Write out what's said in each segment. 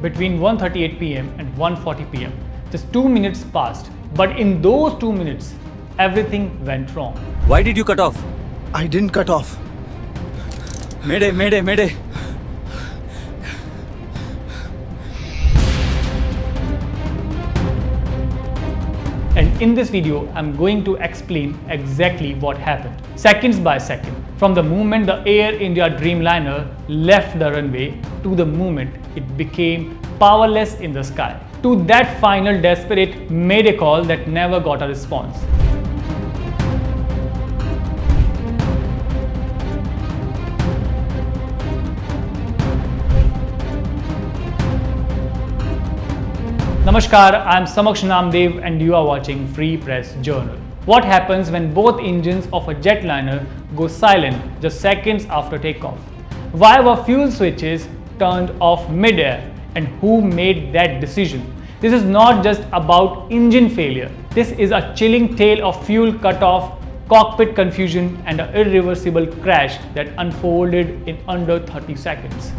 between 1:38 p.m. and 1:40 p.m. Just 2 minutes passed, but in those 2 minutes, everything went wrong. Why did you cut off? I didn't cut off. Mayday, mayday, mayday. And in this video, I'm going to explain exactly what happened, seconds by second, from the moment the Air India Dreamliner left the runway to the moment it became powerless in the sky, to that final desperate mayday call that never got a response. Namaskar, I am Samaksh Namdev and you are watching Free Press Journal. What happens when both engines of a jetliner go silent just seconds after takeoff? Why were fuel switches turned off mid-air and who made that decision? This is not just about engine failure. This is a chilling tale of fuel cutoff, cockpit confusion and an irreversible crash that unfolded in under 30 seconds.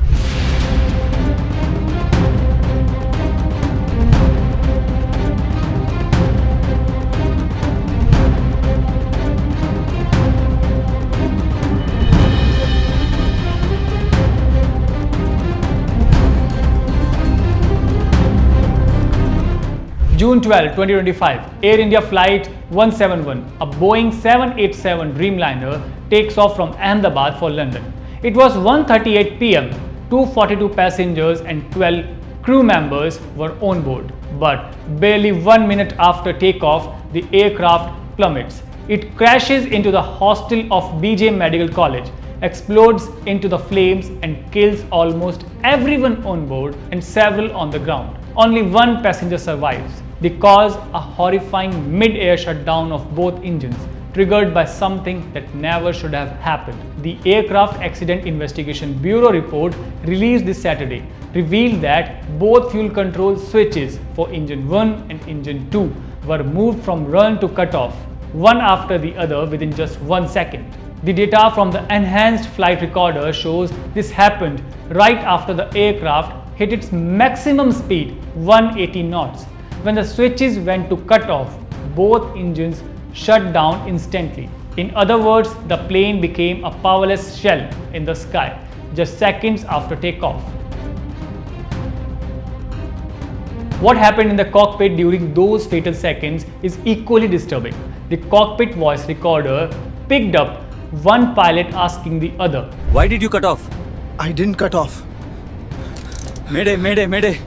June 12, 2025, Air India Flight 171, a Boeing 787 Dreamliner, takes off from Ahmedabad for London. It was 1:38 p.m. 242 passengers and 12 crew members were on board. But barely 1 minute after takeoff, the aircraft plummets. It crashes into the hostel of BJ Medical College, explodes into the flames and kills almost everyone on board and several on the ground. Only one passenger survives. They cause a horrifying mid-air shutdown of both engines, triggered by something that never should have happened. The Aircraft Accident Investigation Bureau report released this Saturday revealed that both fuel control switches for engine 1 and engine 2 were moved from run to cutoff, one after the other within just 1 second. The data from the enhanced flight recorder shows this happened right after the aircraft hit its maximum speed, 180 knots. When the switches went to cut off, both engines shut down instantly. In other words, the plane became a powerless shell in the sky just seconds after takeoff. What happened in the cockpit during those fatal seconds is equally disturbing. The cockpit voice recorder picked up one pilot asking the other, Why did you cut off? I didn't cut off. Mayday, mayday, mayday.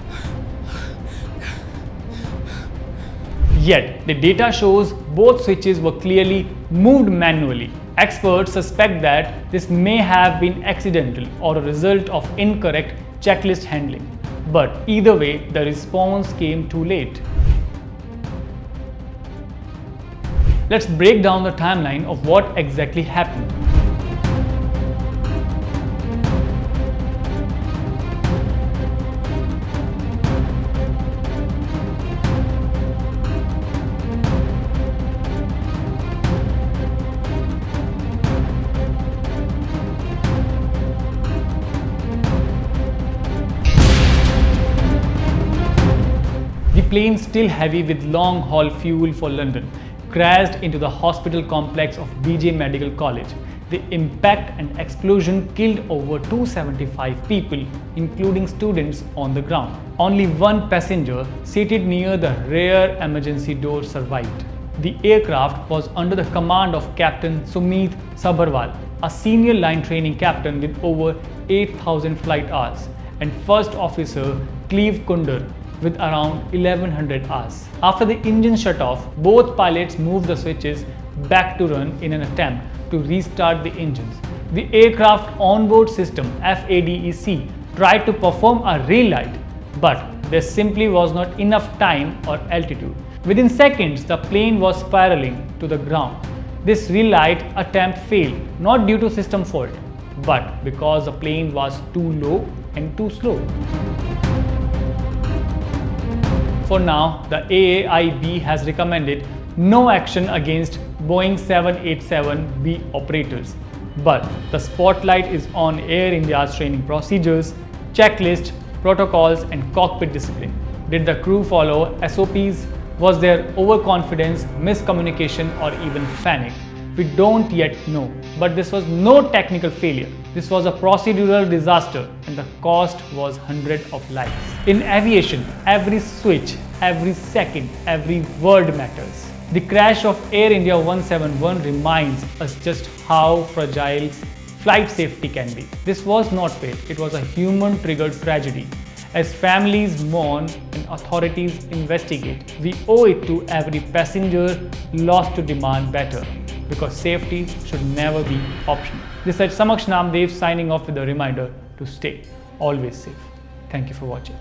Yet, the data shows both switches were clearly moved manually. Experts suspect that this may have been accidental or a result of incorrect checklist handling. But either way, the response came too late. Let's break down the timeline of what exactly happened. The plane, still heavy with long-haul fuel for London, crashed into the hospital complex of BJ Medical College. The impact and explosion killed over 275 people, including students on the ground. Only one passenger seated near the rear emergency door survived. The aircraft was under the command of Captain Sumeet Sabharwal, a senior line training captain with over 8,000 flight hours, and First Officer Cleve Kunder, with around 1100 hours. After the engine shut off, both pilots moved the switches back to run in an attempt to restart the engines. The aircraft onboard system FADEC tried to perform a relight, but there simply was not enough time or altitude. Within seconds, the plane was spiraling to the ground. This relight attempt failed, not due to system fault, but because the plane was too low and too slow. For now, the AAIB has recommended no action against Boeing 787B operators. But the spotlight is on Air India's training procedures, checklist, protocols, and cockpit discipline. Did the crew follow SOPs? Was there overconfidence, miscommunication, or even panic? We don't yet know, but this was no technical failure. This was a procedural disaster, and the cost was hundreds of lives. In aviation, every switch, every second, every word matters. The crash of Air India 171 reminds us just how fragile flight safety can be. This was not fate, it was a human-triggered tragedy. As families mourn and authorities investigate, we owe it to every passenger lost to demand better, because safety should never be optional. This is Samaksh Namdev signing off with a reminder to stay always safe. Thank you for watching.